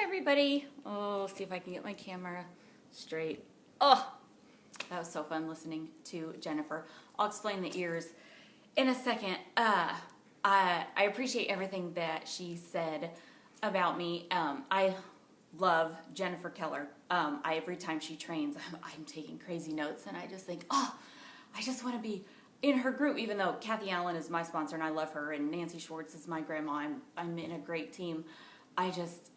everybody. Oh, see if I can get my camera straight. Oh, that was so fun listening to Jennifer. I'll explain the ears in a second. I appreciate everything that she said about me. I love Jennifer Keller. Every time she trains, I'm taking crazy notes, and I just think, oh, I just want to be in her group, even though Kathy Allen is my sponsor and I love her, and Nancy Schwartz is my grandma. I'm in a great team. I just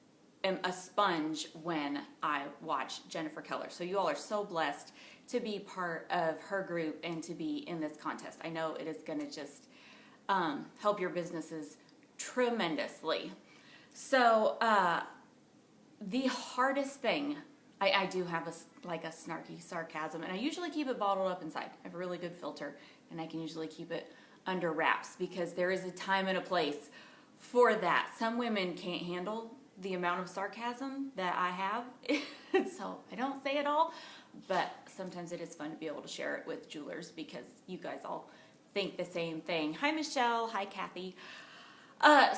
am a sponge when I watch Jennifer Keller. So you all are so blessed to be part of her group and to be in this contest. I know it is going to just help your businesses tremendously. So the hardest thing, I do have a snarky sarcasm, and I usually keep it bottled up inside. I have a really good filter, and I can usually keep it under wraps because there is a time and a place for that. Some women can't handle the amount of sarcasm that I have, so I don't say it all, but sometimes it is fun to be able to share it with jewelers because you guys all think the same thing. Hi, Michelle. Hi, Kathy.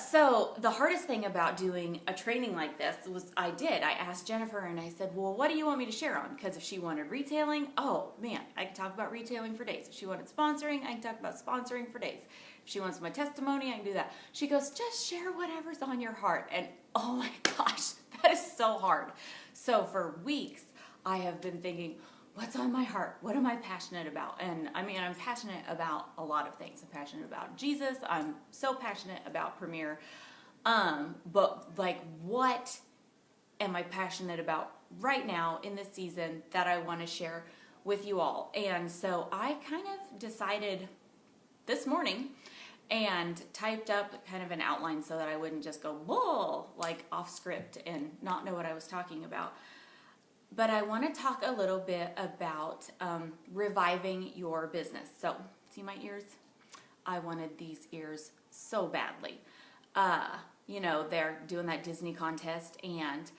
So the hardest thing about doing a training like this was I asked Jennifer and I said, well, what do you want me to share on? Because if she wanted retailing, oh man, I could talk about retailing for days. If she wanted sponsoring, I can talk about sponsoring for days. If she wants my testimony, I can do that. She goes, just share whatever's on your heart. And oh my gosh, that is so hard. So for weeks, I have been thinking, what's on my heart? What am I passionate about? And I mean, I'm passionate about a lot of things. I'm passionate about Jesus. I'm so passionate about Premier. But like, what am I passionate about right now in this season that I want to share with you all? And so I kind of decided this morning and typed up kind of an outline so that I wouldn't just go, whoa, like off script and not know what I was talking about. But I want to talk a little bit about reviving your business. So, see my ears? I wanted these ears so badly. They're doing that Disney contest, and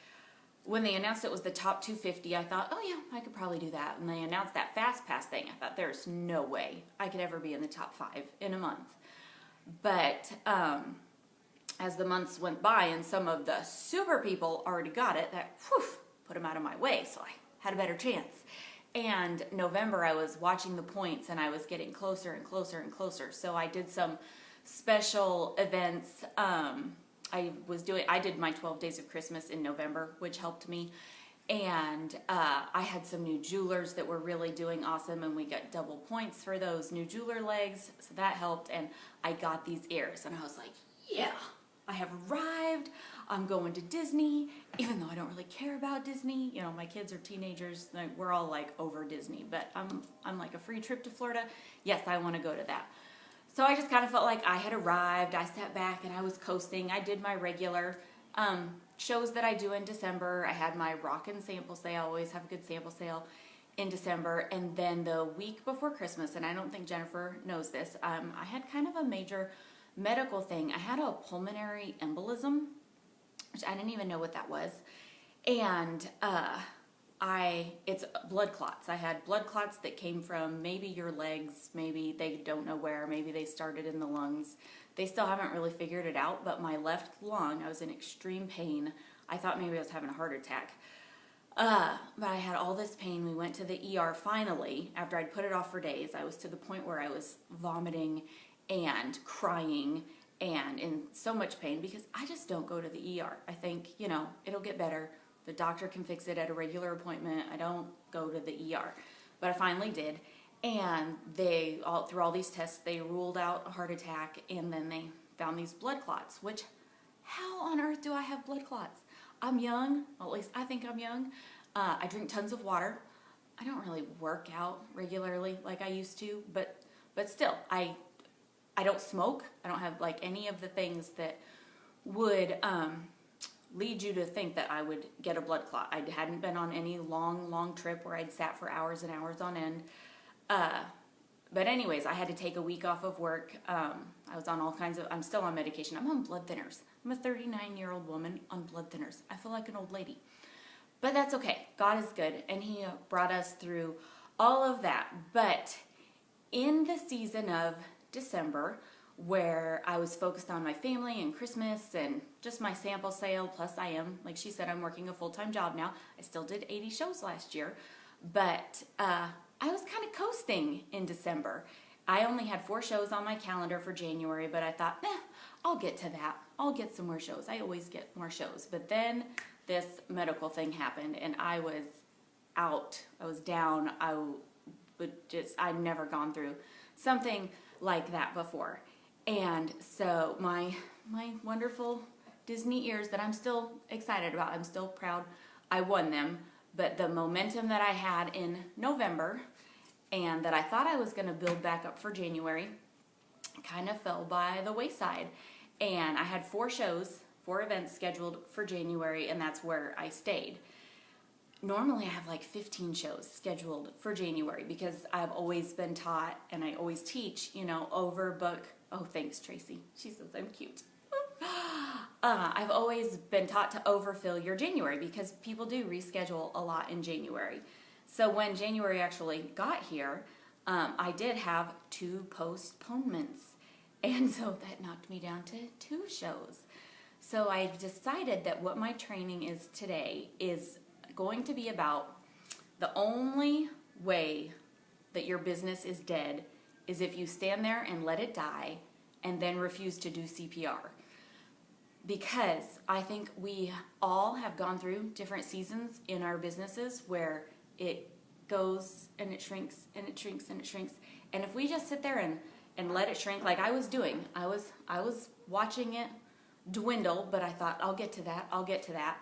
when they announced it was the top 250, I thought, oh yeah, I could probably do that. And they announced that Fast Pass thing. I thought, there's no way I could ever be in the top 5 in a month. But as the months went by and some of the super people already got it, that put them out of my way, so I had a better chance. And November, I was watching the points, and I was getting closer and closer and closer. So I did some special events. I did my 12 Days of Christmas in November, which helped me. And I had some new jewelers that were really doing awesome, and we got double points for those new jeweler legs, so that helped. And I got these ears, and I was like, yeah, I have arrived. I'm going to Disney, even though I don't really care about Disney. You know, my kids are teenagers. We're all like over Disney, but I'm like a free trip to Florida. Yes, I want to go to that. So I just kind of felt like I had arrived. I sat back and I was coasting. I did my regular shows that I do in December. I had my Rockin' sample sale. I always have a good sample sale in December. And then the week before Christmas, and I don't think Jennifer knows this, I had kind of a major medical thing. I had a pulmonary embolism, which I didn't even know what that was. And it's blood clots. I had blood clots that came from maybe your legs, maybe they don't know where, maybe they started in the lungs. They still haven't really figured it out, but my left lung, I was in extreme pain. I thought maybe I was having a heart attack. But I had all this pain. We went to the ER finally, after I'd put it off for days. I was to the point where I was vomiting and crying and in so much pain because I just don't go to the ER. I think, it'll get better. The doctor can fix it at a regular appointment. I don't go to the ER. But I finally did. And through all these tests, they ruled out a heart attack, and then they found these blood clots, which, how on earth do I have blood clots? I'm young, at least I think I'm young. I drink tons of water. I don't really work out regularly like I used to, but still, I don't smoke. I don't have like any of the things that would lead you to think that I would get a blood clot. I hadn't been on any long trip where I'd sat for hours and hours on end. But anyways, I had to take a week off of work. I was on I'm still on medication. I'm on blood thinners. I'm a 39-year-old woman on blood thinners. I feel like an old lady. But that's okay. God is good, and He brought us through all of that. But in the season of December, where I was focused on my family and Christmas and just my sample sale. Plus I am, like she said, I'm working a full-time job now. I still did 80 shows last year, but I was kind of coasting in December. I only had 4 shows on my calendar for January, but I thought, I'll get to that. I'll get some more shows. I always get more shows. But then this medical thing happened and I was out. I was down. I'd never gone through something like that before. And so my wonderful Disney ears that I'm still excited about, I'm still proud I won them, but the momentum that I had in November and that I thought I was going to build back up for January kind of fell by the wayside. And I had 4 events scheduled for January, and that's where I stayed. Normally I have like 15 shows scheduled for January because I've always been taught, and I always teach, overbook. Oh, thanks, Tracy. She says I'm cute. I've always been taught to overfill your January because people do reschedule a lot in January. So when January actually got here, I did have 2 postponements. And so that knocked me down to 2 shows. So I decided that what my training is today is going to be about the only way that your business is dead is if you stand there and let it die and then refuse to do CPR. Because I think we all have gone through different seasons in our businesses where it goes and it shrinks and it shrinks and it shrinks. And if we just sit there and let it shrink like I was doing, I was watching it dwindle, but I thought, I'll get to that.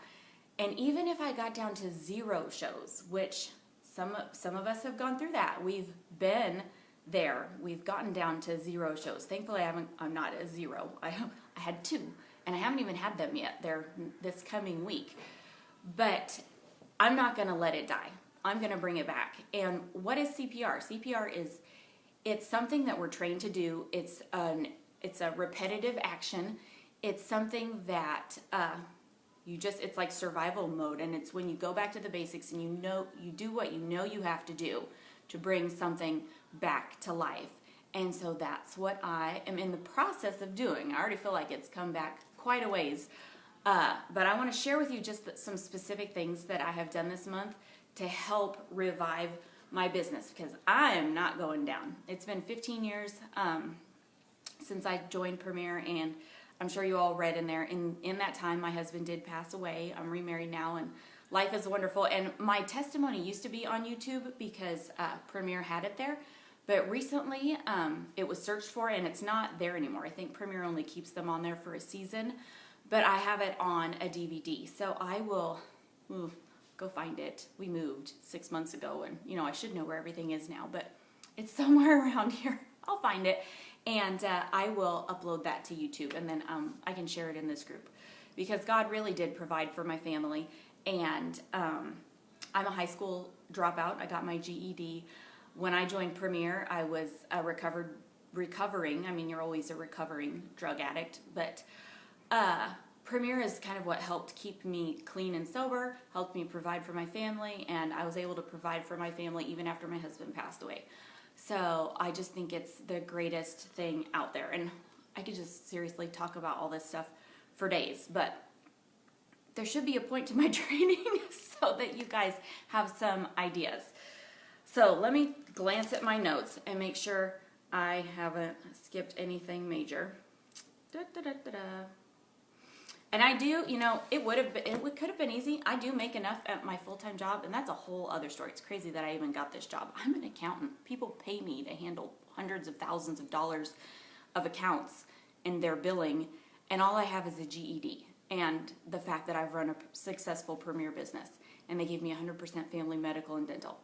And even if I got down to 0 shows, which some of us have gone through that, we've been there. We've gotten down to 0 shows. Thankfully, I'm not at 0. I had 2, and I haven't even had them yet. They're this coming week. But I'm not going to let it die. I'm going to bring it back. And what is CPR? CPR it's something that we're trained to do. It's a repetitive action. It's something that it's like survival mode, and it's when you go back to the basics and you do what you have to do to bring something back to life. And so that's what I am in the process of doing. I already feel like it's come back quite a ways. But I want to share with you just some specific things that I have done this month to help revive my business, because I am not going down. It's been 15 years since I joined Premier, and I'm sure you all read in there. In that time, my husband did pass away. I'm remarried now, and life is wonderful. And my testimony used to be on YouTube because Premier had it there. But recently, it was searched for, and it's not there anymore. I think Premier only keeps them on there for a season. But I have it on a DVD. So I will go find it. We moved 6 months ago, and I should know where everything is now. But it's somewhere around here. I'll find it. And I will upload that to YouTube, and then I can share it in this group. Because God really did provide for my family. And I'm a high school dropout. I got my GED. When I joined Premier, I was recovering. I mean, you're always a recovering drug addict. But Premier is kind of what helped keep me clean and sober, helped me provide for my family, and I was able to provide for my family even after my husband passed away. So I just think it's the greatest thing out there. And I could just seriously talk about all this stuff for days, but there should be a point to my training so that you guys have some ideas. So let me glance at my notes and make sure I haven't skipped anything major. And I do, it could have been easy. I do make enough at my full-time job, and that's a whole other story. It's crazy that I even got this job. I'm an accountant. People pay me to handle hundreds of thousands of dollars of accounts in their billing, and all I have is a GED and the fact that I've run a successful Premier business, and they gave me 100% family medical and dental.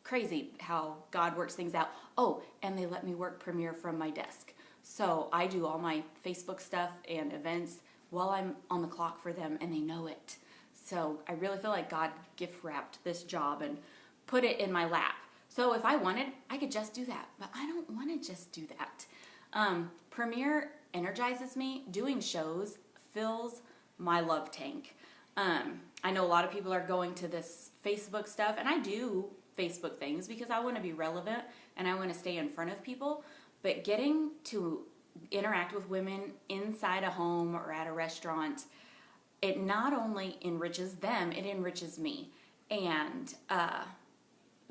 Crazy how God works things out. Oh, and they let me work Premier from my desk. So I do all my Facebook stuff and events while I'm on the clock for them, and they know it. So I really feel like God gift wrapped this job and put it in my lap. So if I wanted, I could just do that, but I don't want to just do that. Premier energizes me. Doing shows fills my love tank. I know a lot of people are going to this Facebook stuff, and I do Facebook things because I want to be relevant and I want to stay in front of people. But getting to interact with women inside a home or at a restaurant, it not only enriches them, it enriches me. And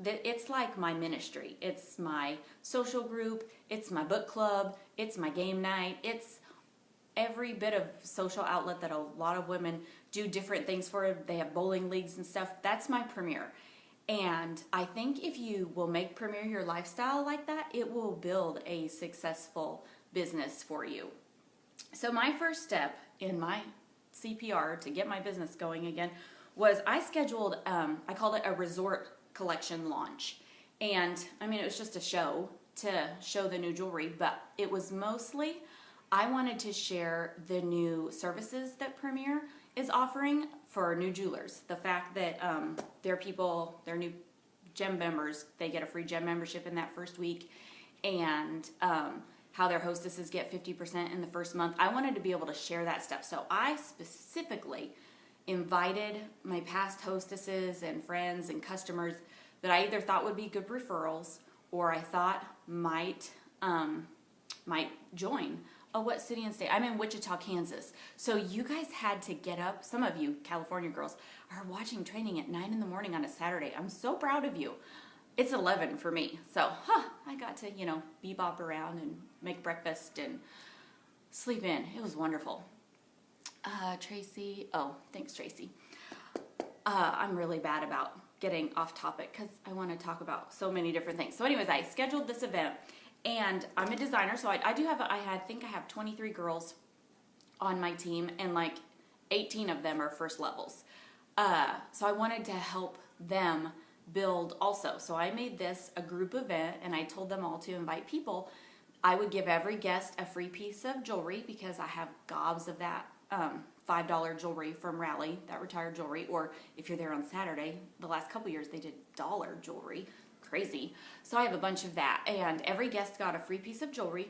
it's like my ministry. It's my social group. It's my book club. It's my game night. It's every bit of social outlet that a lot of women do different things for. They have bowling leagues and stuff. That's my Premier. And I think if you will make Premier your lifestyle like that, it will build a successful business for you. So my first step in my CPR to get my business going again was I scheduled, I called it a resort collection launch. And I mean, it was just a show to show the new jewelry, but it was mostly, I wanted to share the new services that Premier is offering for new jewelers. The fact that their new gem members, they get a free gem membership in that first week, and how their hostesses get 50% in the first month. I wanted to be able to share that stuff. So I specifically invited my past hostesses and friends and customers that I either thought would be good referrals or I thought might join. Oh, what city and state? I'm in Wichita, Kansas. So you guys had to get up. Some of you California girls are watching training at 9 in the morning on a Saturday. I'm so proud of you. It's 11 for me. So, I got to, bebop around and make breakfast and sleep in. It was wonderful. Tracy. Oh, thanks, Tracy. I'm really bad about getting off topic because I want to talk about so many different things. So anyways, I scheduled this event, and I'm a designer, so I think I have 23 girls on my team, and like 18 of them are first levels. So I wanted to help them build also. So I made this a group event, and I told them all to invite people. I would give every guest a free piece of jewelry because I have gobs of that $5 jewelry from Raleigh, that retired jewelry. Or if you're there on Saturday, the last couple years they did dollar jewelry. Crazy. So I have a bunch of that, and every guest got a free piece of jewelry,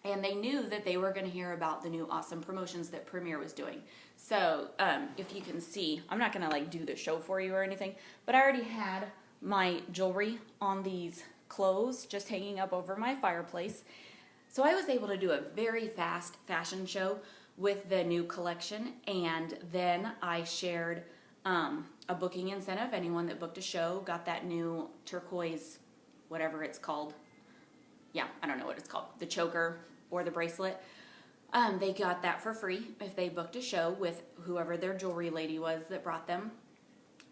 and they knew that they were going to hear about the new awesome promotions that Premier was doing. So if you can see, I'm not going to do the show for you or anything, but I already had my jewelry on these clothes just hanging up over my fireplace. So I was able to do a very fast fashion show with the new collection, and then I shared a booking incentive. Anyone that booked a show got that new turquoise, whatever it's called. Yeah, I don't know what it's called. The choker or the bracelet. They got that for free if they booked a show with whoever their jewelry lady was that brought them.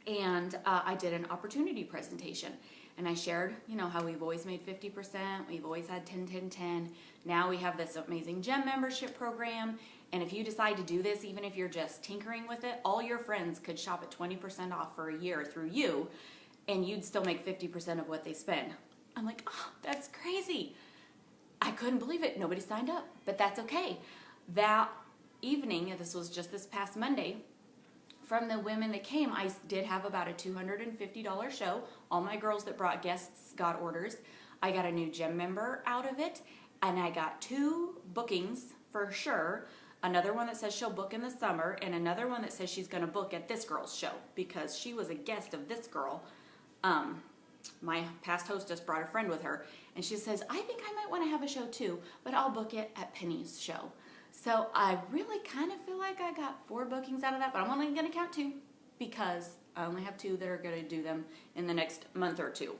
And I did an opportunity presentation. And I shared, how we've always made 50%. We've always had 10, 10, 10. Now we have this amazing gem membership program. And if you decide to do this, even if you're just tinkering with it, all your friends could shop at 20% off for a year through you, and you'd still make 50% of what they spend. I'm like, oh, that's crazy. I couldn't believe it. Nobody signed up, but that's okay. That evening, this was just this past Monday, from the women that came, I did have about a $250 show. All my girls that brought guests got orders. I got a new gem member out of it, and I got 2 bookings for sure. Another one that says she'll book in the summer, and another one that says she's going to book at this girl's show because she was a guest of this girl. My past hostess brought a friend with her, and she says, I think I might want to have a show too, but I'll book it at Penny's show. So I really kind of feel like I got 4 bookings out of that, but I'm only going to count 2 because I only have 2 that are going to do them in the next month or 2.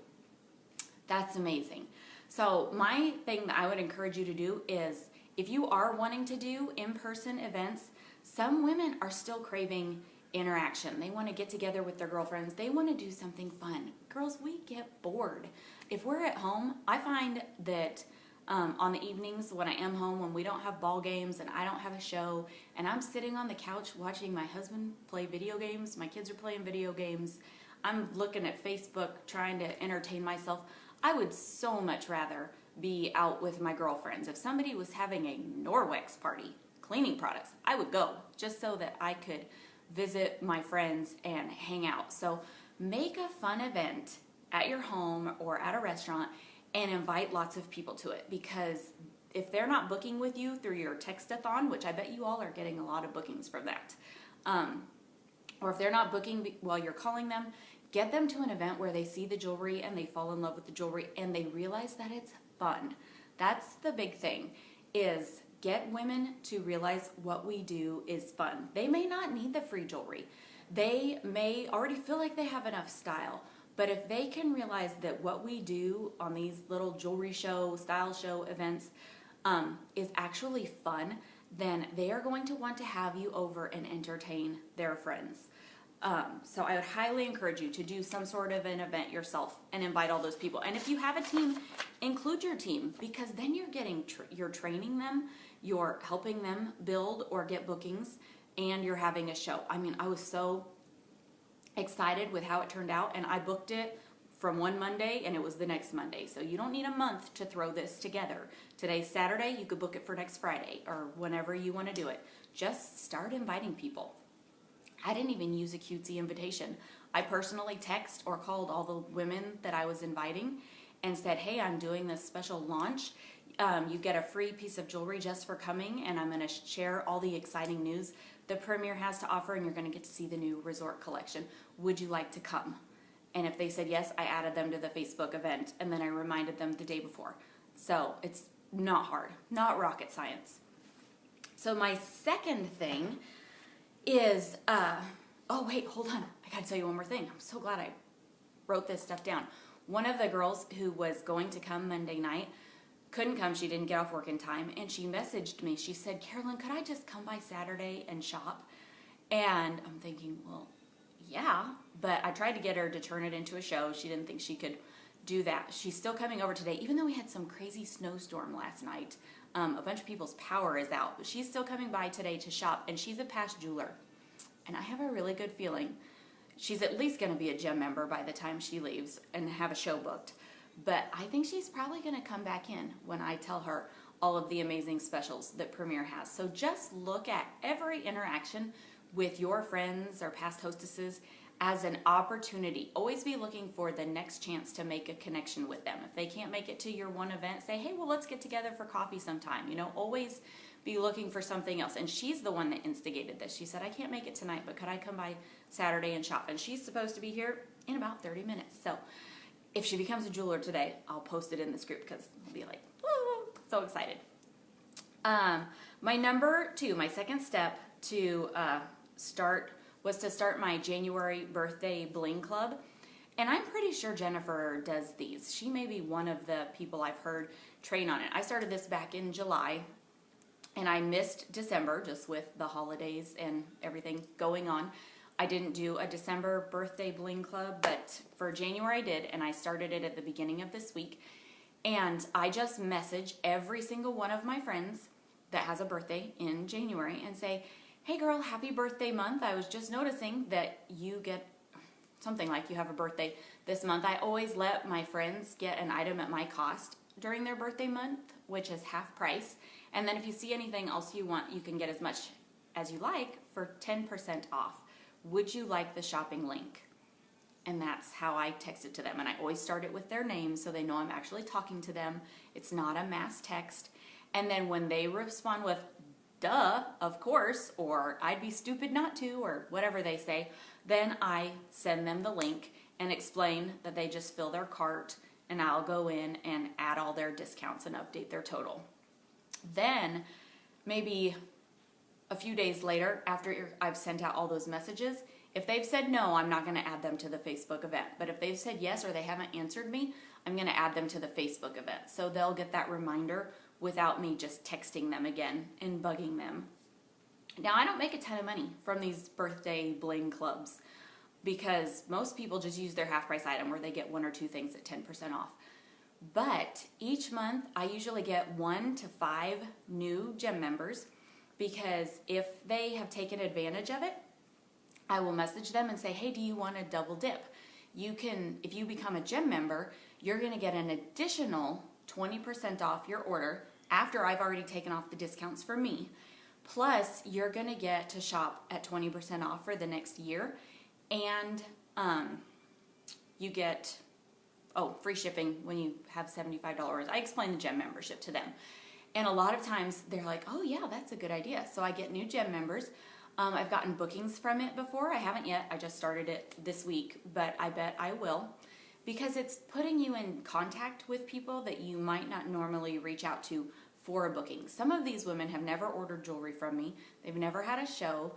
That's amazing. So my thing that I would encourage you to do is, if you are wanting to do in-person events, some women are still craving interaction. They want to get together with their girlfriends. They want to do something fun. Girls, we get bored. If we're at home, I find that on the evenings when I am home, when we don't have ball games and I don't have a show, and I'm sitting on the couch watching my husband play video games, my kids are playing video games, I'm looking at Facebook trying to entertain myself, I would so much rather be out with my girlfriends. If somebody was having a Norwex party, cleaning products, I would go just so that I could visit my friends and hang out. So make a fun event at your home or at a restaurant and invite lots of people to it, because if they're not booking with you through your text-a-thon, which I bet you all are getting a lot of bookings from that, or if they're not booking while you're calling them, get them to an event where they see the jewelry and they fall in love with the jewelry and they realize that it's fun. That's the big thing. is get women to realize what we do is fun. They may not need the free jewelry. They may already feel like they have enough style. But if they can realize that what we do on these little jewelry show, style show events is actually fun, then they are going to want to have you over and entertain their friends. So I would highly encourage you to do some sort of an event yourself and invite all those people. And if you have a team, include your team, because then you're getting you're training them, you're helping them build or get bookings, and you're having a show. I mean, I was so excited with how it turned out, and I booked it from one Monday and it was the next Monday. So you don't need a month to throw this together. Today's Saturday, you could book it for next Friday or whenever you want to do it. Just start inviting people. I didn't even use a cutesy invitation. I personally text or called all the women that I was inviting and said, hey, I'm doing this special launch. You get a free piece of jewelry just for coming, and I'm going to share all the exciting news the Premier has to offer, and you're going to get to see the new resort collection. Would you like to come? And if they said yes, I added them to the Facebook event, and then I reminded them the day before. So it's not hard, not rocket science. So my second thing is, oh wait, hold on. I got to tell you one more thing. I'm so glad I wrote this stuff down. One of the girls who was going to come Monday night couldn't come. She didn't get off work in time, and she messaged me. She said, Carolyn, could I just come by Saturday and shop? And I'm thinking, well, yeah, but I tried to get her to turn it into a show. She didn't think she could do that. She's still coming over today, even though we had some crazy snowstorm last night. A bunch of people's power is out, but she's still coming by today to shop, and she's a past jeweler. And I have a really good feeling she's at least going to be a gem member by the time she leaves and have a show booked. But I think she's probably going to come back in when I tell her all of the amazing specials that Premier has. So just look at every interaction with your friends or past hostesses as an opportunity. Always be looking for the next chance to make a connection with them. If they can't make it to your one event, say, hey, well, let's get together for coffee sometime. You know, always be looking for something else. And she's the one that instigated this. She said, I can't make it tonight, but could I come by Saturday and shop? And she's supposed to be here in about 30 minutes. So if she becomes a jeweler today, I'll post it in this group because I'll be like, woo, so excited. My number 2, my second step to start my January birthday bling club. And I'm pretty sure Jennifer does these. She may be one of the people I've heard train on it. I started this back in July, and I missed December just with the holidays and everything going on. I didn't do a December birthday bling club, but for January I did, and I started it at the beginning of this week. And I just message every single one of my friends that has a birthday in January and say, hey girl, happy birthday month. I was just noticing that you get something like you have a birthday this month. I always let my friends get an item at my cost during their birthday month, which is half price. And then if you see anything else you want, you can get as much as you like for 10% off. Would you like the shopping link? And that's how I text it to them. And I always start it with their name so they know I'm actually talking to them. It's not a mass text. And then when they respond with, duh, of course, or I'd be stupid not to, or whatever they say, then I send them the link and explain that they just fill their cart, and I'll go in and add all their discounts and update their total. Then maybe a few days later, after I've sent out all those messages, if they've said no, I'm not going to add them to the Facebook event. But if they've said yes or they haven't answered me, I'm going to add them to the Facebook event. So they'll get that reminder without me just texting them again and bugging them. Now, I don't make a ton of money from these birthday bling clubs because most people just use their half price item where they get 1 or 2 things at 10% off. But each month, I usually get 1 to 5 new gem members because if they have taken advantage of it, I will message them and say, hey, do you want a double dip? You can, if you become a gem member, you're going to get an additional 20% off your order after I've already taken off the discounts for me. Plus, you're going to get to shop at 20% off for the next year. And you get, free shipping when you have $75. I explain the gem membership to them. And a lot of times they're like, oh yeah, that's a good idea. So I get new gem members. I've gotten bookings from it before. I haven't yet. I just started it this week, but I bet I will. Because it's putting you in contact with people that you might not normally reach out to for a booking. Some of these women have never ordered jewelry from me. They've never had a show,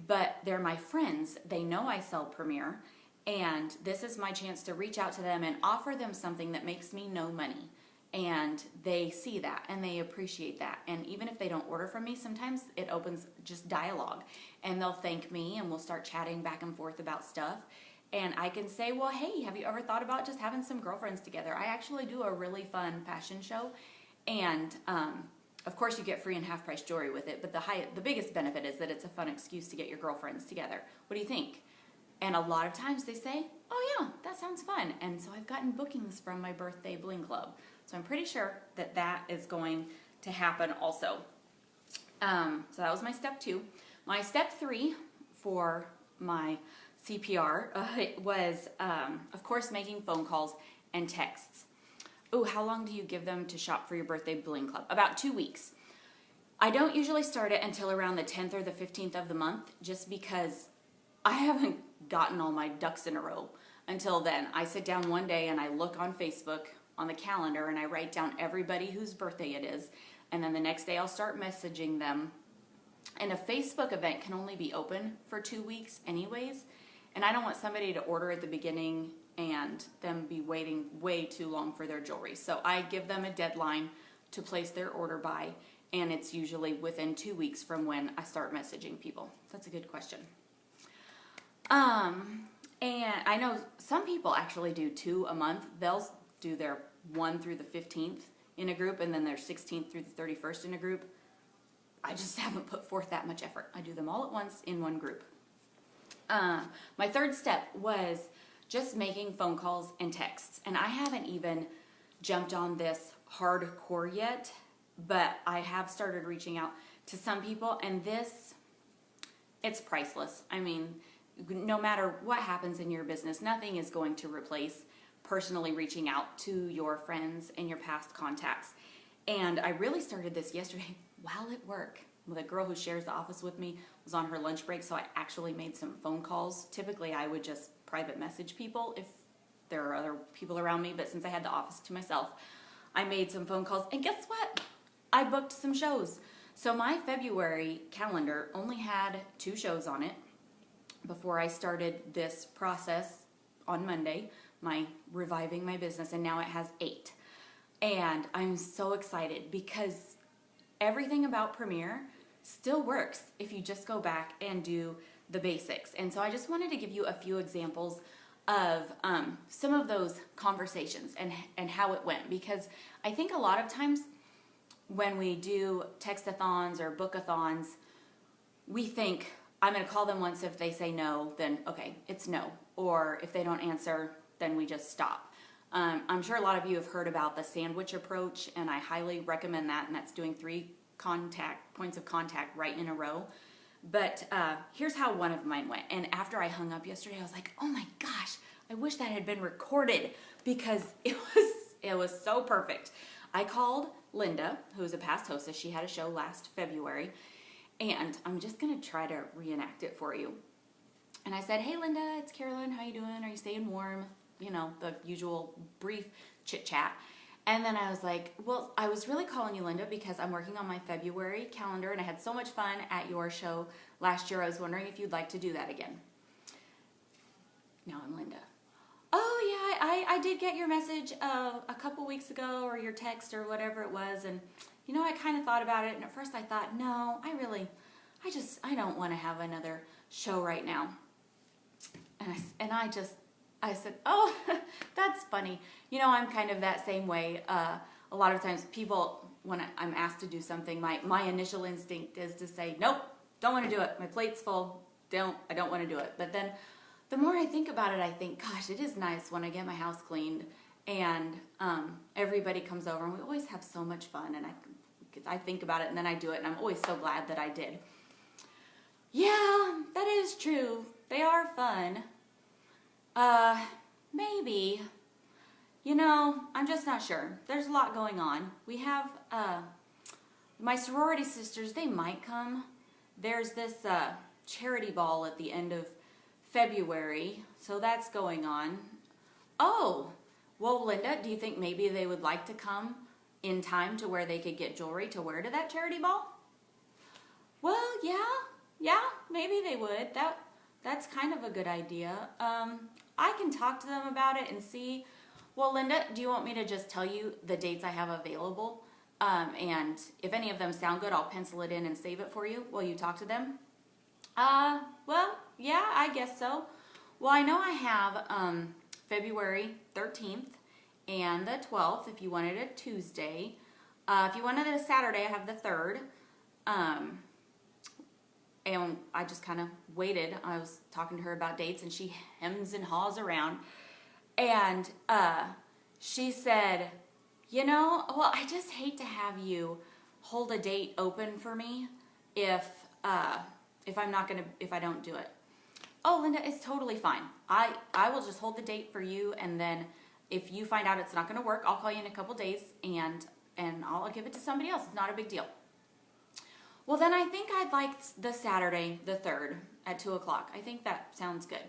but they're my friends. They know I sell Premier, and this is my chance to reach out to them and offer them something that makes me no money. And they see that and they appreciate that. And even if they don't order from me, sometimes it opens just dialogue, and they'll thank me and we'll start chatting back and forth about stuff. And I can say, well, hey, have you ever thought about just having some girlfriends together? I actually do a really fun fashion show. And of course you get free and half price jewelry with it, but the biggest benefit is that it's a fun excuse to get your girlfriends together. What do you think? And a lot of times they say, oh yeah, that sounds fun. And so I've gotten bookings from my birthday bling club. So I'm pretty sure that that is going to happen also. So that was my step 2. My step 3 for my CPR was, of course, making phone calls and texts. Ooh, how long do you give them to shop for your birthday bling club? About 2 weeks. I don't usually start it until around the 10th or the 15th of the month, just because I haven't gotten all my ducks in a row until then. I sit down one day and I look on Facebook on the calendar and I write down everybody whose birthday it is, and then the next day I'll start messaging them. And a Facebook event can only be open for 2 weeks anyways, and I don't want somebody to order at the beginning and them be waiting way too long for their jewelry. So I give them a deadline to place their order by, and it's usually within 2 weeks from when I start messaging people. That's a good question. And I know some people actually do 2 a month. They'll do their 1 through the 15th in a group, and then their 16th through the 31st in a group. I just haven't put forth that much effort. I do them all at once in one group. My third step was just making phone calls and texts. And I haven't even jumped on this hardcore yet, but I have started reaching out to some people, and it's priceless. I mean, no matter what happens in your business, nothing is going to replace personally reaching out to your friends and your past contacts. And I really started this yesterday while at work. The girl who shares the office with me was on her lunch break, so I actually made some phone calls. Typically, I would just private message people if there are other people around me, but since I had the office to myself, I made some phone calls. And guess what? I booked some shows. So my February calendar only had 2 shows on it before I started this process on Monday, my reviving my business, and now it has 8. And I'm so excited because everything about Premier still works if you just go back and do the basics. And so I just wanted to give you a few examples of some of those conversations and how it went, because I think a lot of times when we do text-a-thons or book-a-thons, we think, I'm going to call them once. If they say no, then okay, it's no. Or if they don't answer, then we just stop. I'm sure a lot of you have heard about the sandwich approach, and I highly recommend that, and that's doing 3 points of contact right in a row. But here's how one of mine went. And after I hung up yesterday, I was like, oh my gosh, I wish that had been recorded, because it was so perfect. I called Linda, who is a past hostess. She had a show last February, and I'm just going to try to reenact it for you. And I said, hey Linda, it's Carolyn. How you doing? Are you staying warm? You know, the usual brief chit chat. And then I was like, well, I was really calling you, Linda, because I'm working on my February calendar, and I had so much fun at your show last year. I was wondering if you'd like to do that again. Now I'm Linda. Oh yeah, I did get your message a couple weeks ago, or your text or whatever it was, and you know, I kind of thought about it, and at first I thought, no, I don't want to have another show right now. And I said, oh, that's funny. You know, I'm kind of that same way. A lot of times people, when I'm asked to do something, my initial instinct is to say, nope, don't want to do it. My plate's full. I don't want to do it. But then the more I think about it, I think, gosh, it is nice when I get my house cleaned and everybody comes over, and we always have so much fun. And I think about it, and then I do it, and I'm always so glad that I did. Yeah, that is true. They are fun. Maybe. You know, I'm just not sure. There's a lot going on. We have, my sorority sisters, they might come. There's this, charity ball at the end of February, so that's going on. Oh, well, Linda, do you think maybe they would like to come in time to where they could get jewelry to wear to that charity ball? Well, yeah, maybe they would. That's kind of a good idea. I can talk to them about it and see. Well, Linda, do you want me to just tell you the dates I have available? And if any of them sound good, I'll pencil it in and save it for you while you talk to them. Well, yeah, I guess so. Well, I know I have February 13th and the 12th if you wanted a Tuesday. If you wanted a Saturday, I have the 3rd. And I just kind of waited. I was talking to her about dates, and she hems and haws around. And she said, well, I just hate to have you hold a date open for me if I don't do it. Oh, Linda, it's totally fine. I will just hold the date for you, and then if you find out it's not going to work, I'll call you in a couple days, and I'll give it to somebody else. It's not a big deal. Well, then I think I'd like the Saturday, the 3rd, at 2 o'clock. I think that sounds good.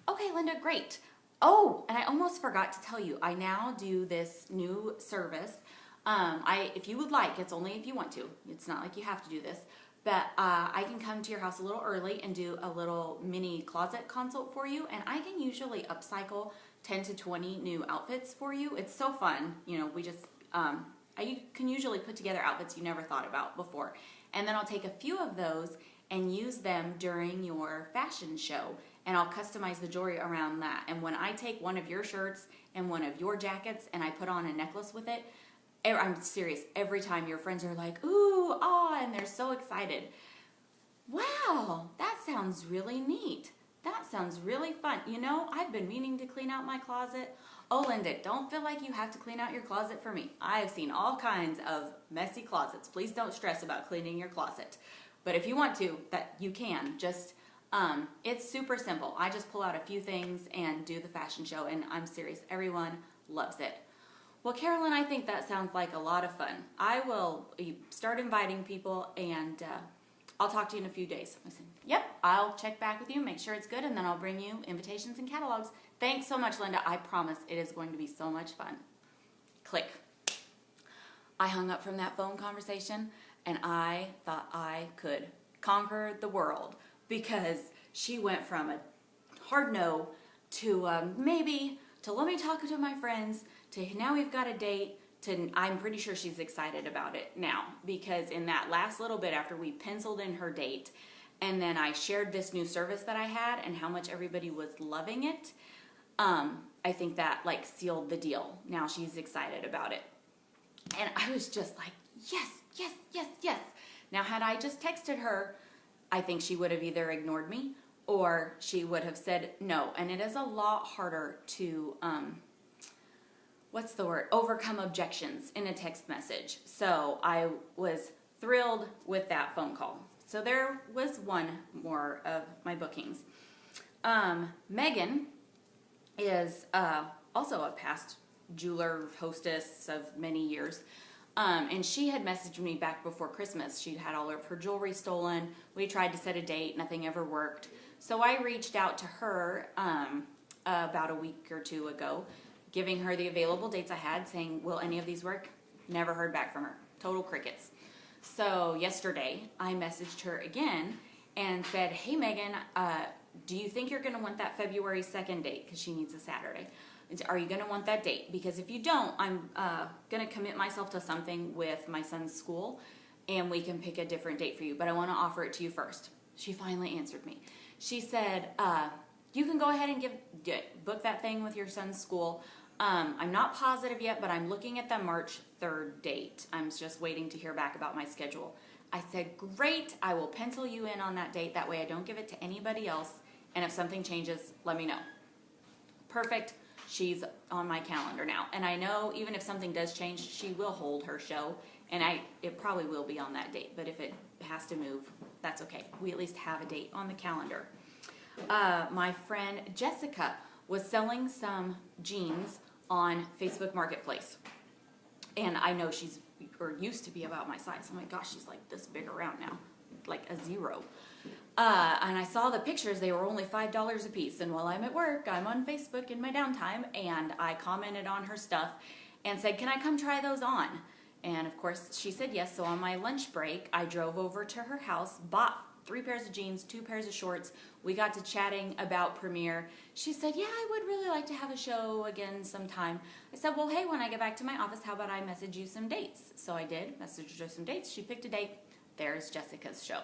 Okay, Linda, great. Oh, and I almost forgot to tell you, I now do this new service. If you would like, it's only if you want to. It's not like you have to do this. But I can come to your house a little early and do a little mini closet consult for you. And I can usually upcycle 10 to 20 new outfits for you. It's so fun. We just, I can usually put together outfits you never thought about before. And then I'll take a few of those and use them during your fashion show. And I'll customize the jewelry around that. And when I take one of your shirts and one of your jackets and I put on a necklace with it, I'm serious, every time your friends are like, ooh, and they're so excited. Wow, that sounds really neat. That sounds really fun. I've been meaning to clean out my closet. Oh, Linda, don't feel like you have to clean out your closet for me. I have seen all kinds of messy closets. Please don't stress about cleaning your closet. But if you want to, that you can. Just, it's super simple. I just pull out a few things and do the fashion show, and I'm serious, everyone loves it. Well, Carolyn, I think that sounds like a lot of fun. I will start inviting people, and I'll talk to you in a few days. I said, yep, I'll check back with you, make sure it's good, and then I'll bring you invitations and catalogs. Thanks so much, Linda. I promise it is going to be so much fun. Click. I hung up from that phone conversation, and I thought I could conquer the world, because she went from a hard no to maybe to let me talk to my friends to now we've got a date to I'm pretty sure she's excited about it now, because in that last little bit after we penciled in her date and then I shared this new service that I had and how much everybody was loving it, I think that sealed the deal. Now she's excited about it. And I was just like, yes, yes, yes, yes. Now had I just texted her, I think she would have either ignored me or she would have said no. And it is a lot harder to, overcome objections in a text message. So I was thrilled with that phone call. So there was one more of my bookings. Megan is also a past jeweler hostess of many years. And she had messaged me back before Christmas. She'd had all of her jewelry stolen. We tried to set a date. Nothing ever worked. So I reached out to her about a week or two ago, giving her the available dates I had, saying, will any of these work? Never heard back from her. Total crickets. So yesterday, I messaged her again and said, hey, Megan, do you think you're going to want that February 2nd date? Because she needs a Saturday. Are you going to want that date? Because if you don't, I'm going to commit myself to something with my son's school, and we can pick a different date for you. But I want to offer it to you first. She finally answered me. She said, you can go ahead and book that thing with your son's school. I'm not positive yet, but I'm looking at the March 3rd date. I'm just waiting to hear back about my schedule. I said, great, I will pencil you in on that date. That way I don't give it to anybody else. And if something changes, let me know. Perfect. She's on my calendar now. And I know even if something does change, she will hold her show. And it probably will be on that date. But if it has to move, that's okay. We at least have a date on the calendar. My friend Jessica was selling some jeans on Facebook Marketplace. And I know she's, or used to be about my size. Oh my gosh, she's like this big around now, like a 0. And I saw the pictures, they were only $5 a piece. And while I'm at work, I'm on Facebook in my downtime, and I commented on her stuff. and said, can I come try those on? And of course she said yes. So on my lunch break, I drove over to her house, bought 3 pairs of jeans, 2 pairs of shorts. We got to chatting about Premiere. She said, yeah, I would really like to have a show again sometime. I said, well, hey, when I get back to my office, how about I message you some dates? So I did, messaged her some dates. She picked a date. There's Jessica's show.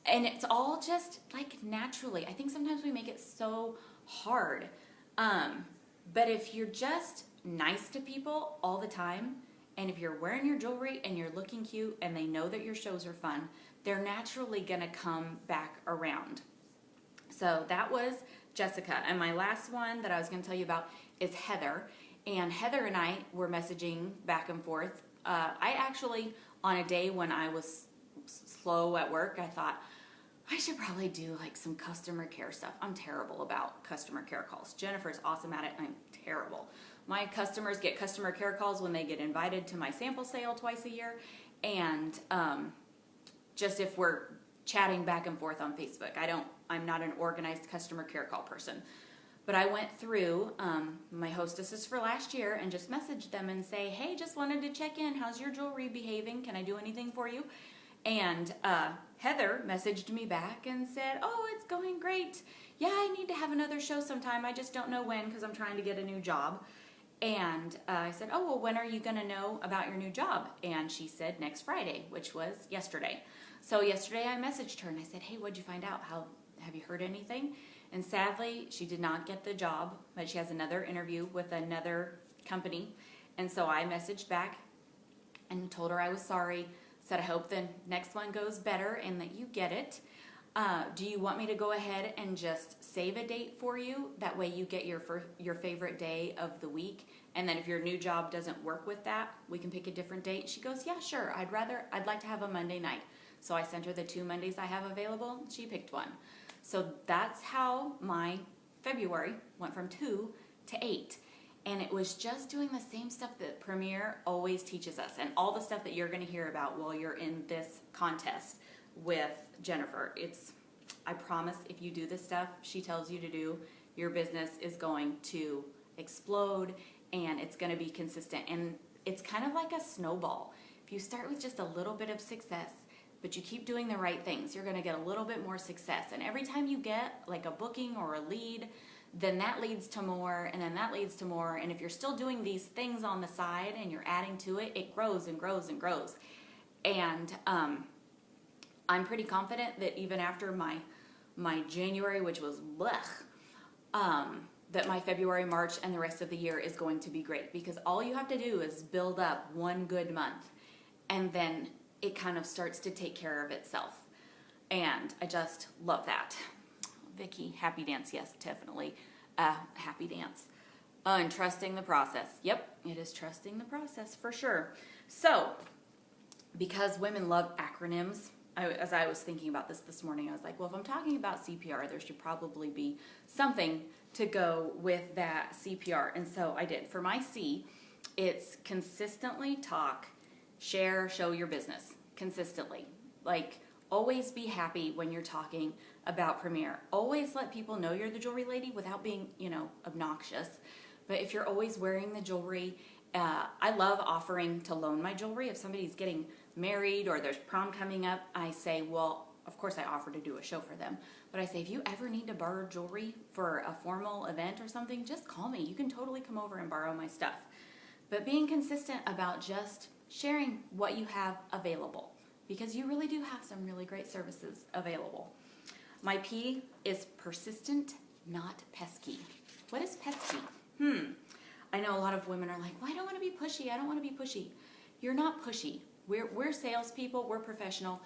And it's all just like naturally. I think sometimes we make it so hard. But if you're just nice to people all the time, and if you're wearing your jewelry and you're looking cute and they know that your shows are fun, they're naturally gonna come back around. So that was Jessica. And my last one that I was gonna tell you about is Heather. And Heather and I were messaging back and forth. I actually, on a day when I was slow at work, I thought, I should probably do like some customer care stuff. I'm terrible about customer care calls. Jennifer's awesome at it. I'm terrible. My customers get customer care calls when they get invited to my sample sale twice a year. And just if we're chatting back and forth on Facebook. I'm not an organized customer care call person. But I went through my hostesses for last year and just messaged them and say, hey, just wanted to check in. How's your jewelry behaving? Can I do anything for you? And Heather messaged me back and said, oh, it's going great. Yeah, I need to have another show sometime. I just don't know when because I'm trying to get a new job. And I said, oh, well, when are you going to know about your new job? And she said next Friday, which was yesterday. So yesterday I messaged her and I said, hey, what'd you find out? Have you heard anything? And sadly, she did not get the job, but she has another interview with another company. And so I messaged back and told her I was sorry, said I hope the next one goes better and that you get it. Do you want me to go ahead and just save a date for you? That way you get your favorite day of the week. And then if your new job doesn't work with that, we can pick a different date. She goes, yeah, sure. I'd like to have a Monday night. So I sent her the 2 Mondays I have available. She picked one. So that's how my February went from 2 to 8. And it was just doing the same stuff that Premiere always teaches us and all the stuff that you're going to hear about while you're in this contest with Jennifer. I promise if you do this stuff she tells you to do, your business is going to explode and it's going to be consistent. And it's kind of like a snowball. If you start with just a little bit of success, but you keep doing the right things, you're going to get a little bit more success. And every time you get like a booking or a lead, then that leads to more, and then that leads to more. And if you're still doing these things on the side and you're adding to it, it grows and grows and grows. And I'm pretty confident that even after my January, which was blech, that my February, March, and the rest of the year is going to be great. Because all you have to do is build up one good month, and then it kind of starts to take care of itself. And I just love that. Vicky, happy dance, yes, definitely. Happy dance. And trusting the process. Yep, it is trusting the process for sure. So, because women love acronyms, as I was thinking about this morning, I was like, well, if I'm talking about CPR, there should probably be something to go with that CPR. And so I did. For my C, it's consistently talk, share, show your business. Consistently. Like, always be happy when you're talking about Premiere. Always let people know you're the jewelry lady without being, obnoxious. But if you're always wearing the jewelry, I love offering to loan my jewelry. If somebody's getting married or there's prom coming up, I say, well, of course I offer to do a show for them. But I say, if you ever need to borrow jewelry for a formal event or something, just call me. You can totally come over and borrow my stuff. But being consistent about just sharing what you have available, because you really do have some really great services available. My P is persistent, not pesky. What is pesky? I know a lot of women are like, well, I don't want to be pushy. I don't want to be pushy. You're not pushy. We're salespeople. We're professional.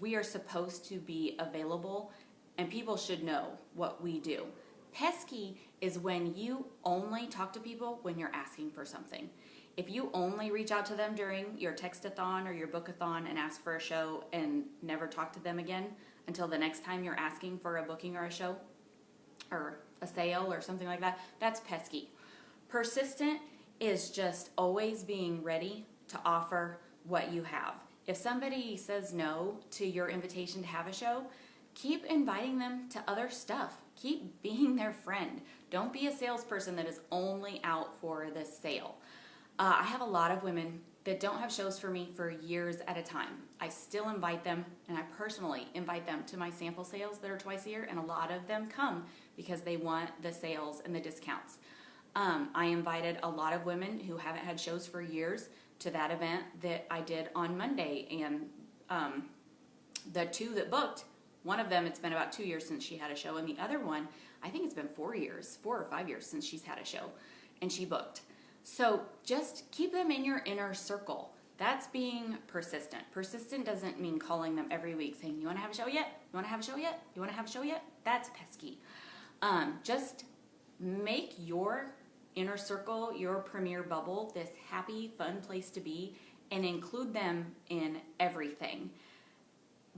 We are supposed to be available, and people should know what we do. Pesky is when you only talk to people when you're asking for something. If you only reach out to them during your text-a-thon or your book-a-thon and ask for a show and never talk to them again until the next time you're asking for a booking or a show or a sale or something like that, that's pesky. Persistent is just always being ready to offer what you have. If somebody says no to your invitation to have a show, keep inviting them to other stuff. Keep being their friend. Don't be a salesperson that is only out for the sale. I have a lot of women that don't have shows for me for years at a time. I still invite them, and I personally invite them to my sample sales that are twice a year, and a lot of them come because they want the sales and the discounts. I invited a lot of women who haven't had shows for years to that event that I did on Monday, and the two that booked, one of them, it's been about 2 years since she had a show, and the other one, I think it's been 4 or 5 years since she's had a show, and she booked. So just keep them in your inner circle. That's being persistent. Persistent doesn't mean calling them every week saying, you want to have a show yet? You want to have a show yet? You want to have a show yet? That's pesky. Just make your inner circle, your premier bubble, this happy, fun place to be, and include them in everything.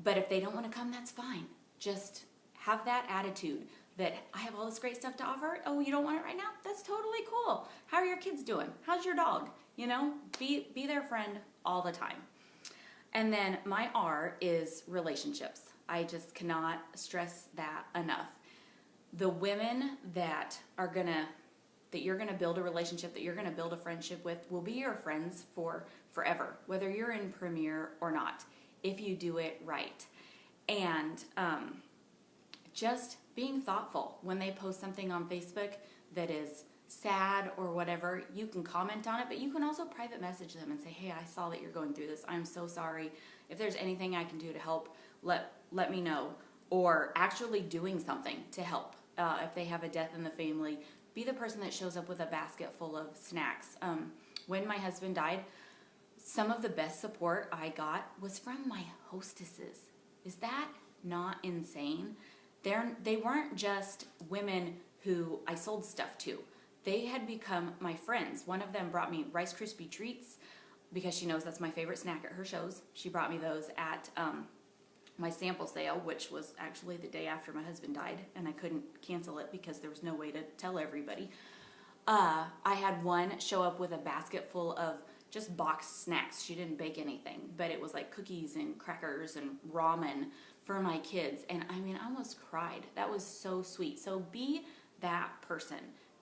But if they don't want to come, that's fine. Just have that attitude that I have all this great stuff to offer. Oh, you don't want it right now? That's totally cool. How are your kids doing? How's your dog? You know, be their friend all the time. And then my R is relationships. I just cannot stress that enough. The women that you're gonna build a relationship, that you're gonna build a friendship with, will be your friends for forever, whether you're in Premier or not, if you do it right. And just being thoughtful when they post something on Facebook that is sad or whatever, you can comment on it, but you can also private message them and say, hey, I saw that you're going through this. I'm so sorry. If there's anything I can do to help, let me know. Or actually doing something to help. If they have a death in the family, be the person that shows up with a basket full of snacks. When my husband died, some of the best support I got was from my hostesses. Is that not insane? They weren't just women who I sold stuff to. They had become my friends. One of them brought me Rice Krispie treats because she knows that's my favorite snack at her shows. She brought me those at my sample sale, which was actually the day after my husband died, and I couldn't cancel it because there was no way to tell everybody. I had one show up with a basket full of just boxed snacks. She didn't bake anything, but it was like cookies and crackers and ramen for my kids. And I mean, I almost cried. That was so sweet. So be that person.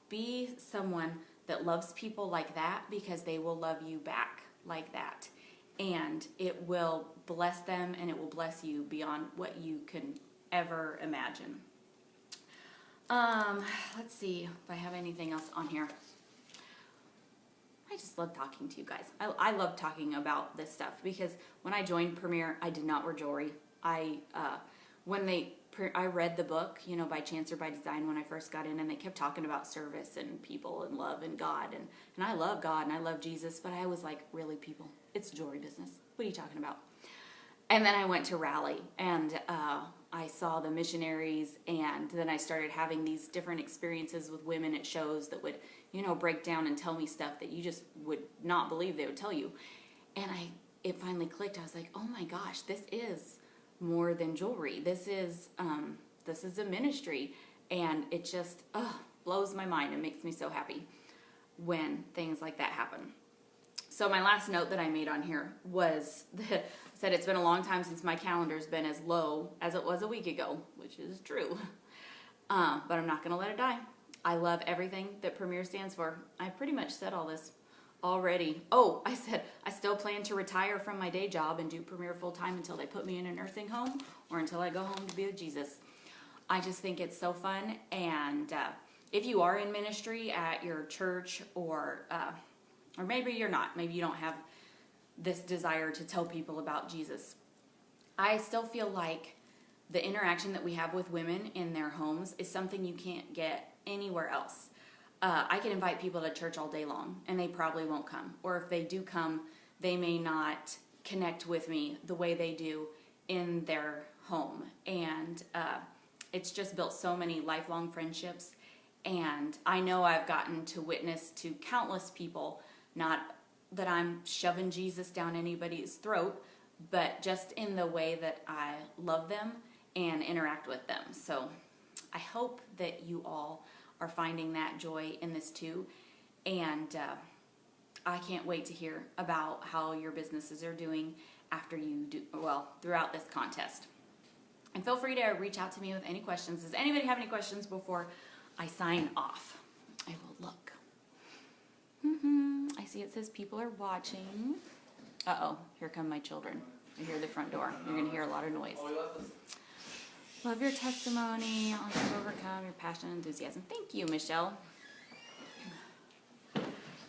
Be someone that loves people like that, because they will love you back like that. And it will bless them, and it will bless you beyond what you can ever imagine. Let's see if I have anything else on here. I just love talking to you guys. I love talking about this stuff because when I joined Premier, I did not wear jewelry. I read the book, by chance or by design when I first got in, and they kept talking about service and people and love and God, and I love God and I love Jesus, but I was like, really, people? It's a jewelry business. What are you talking about? And then I went to Rally, and I saw the missionaries, and then I started having these different experiences with women at shows that would, break down and tell me stuff that you just would not believe they would tell you. And it finally clicked. I was like, oh my gosh, this is more than jewelry. This is a ministry, and it just blows my mind and makes me so happy when things like that happen. So my last note that I made on here was that I said it's been a long time since my calendar's been as low as it was a week ago, which is true. But I'm not going to let it die. I love everything that Premier stands for. I pretty much said all this already. Oh, I said I still plan to retire from my day job and do Premier full time until they put me in a nursing home or until I go home to be with Jesus. I just think it's so fun. And if you are in ministry at your church, or maybe you're not, maybe you don't have this desire to tell people about Jesus, I still feel like the interaction that we have with women in their homes is something you can't get anywhere else. I can invite people to church all day long, and they probably won't come. Or if they do come, they may not connect with me the way they do in their home. And it's just built so many lifelong friendships. And I know I've gotten to witness to countless people, not that I'm shoving Jesus down anybody's throat, but just in the way that I love them and interact with them. So I hope that you all are finding that joy in this too. And I can't wait to hear about how your businesses are doing after you do, throughout this contest. And feel free to reach out to me with any questions. Does anybody have any questions before I sign off? I will look. I see it says people are watching. Uh-oh, here come my children. I hear the front door. You're going to hear a lot of noise. Love your testimony on how to overcome your passion and enthusiasm. Thank you, Michelle.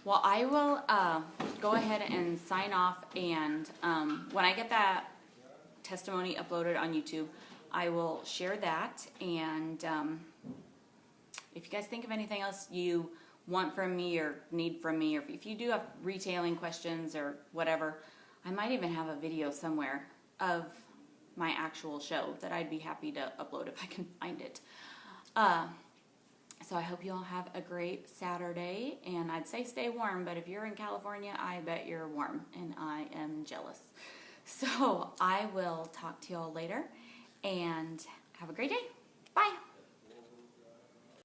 Well, I will go ahead and sign off, and when I get that testimony uploaded on YouTube, I will share that, and if you guys think of anything else you want from me or need from me, or if you do have retailing questions or whatever, I might even have a video somewhere of my actual show that I'd be happy to upload if I can find it. So I hope you all have a great Saturday, and I'd say stay warm, but if you're in California, I bet you're warm, and I am jealous. So I will talk to you all later, and have a great day. Bye.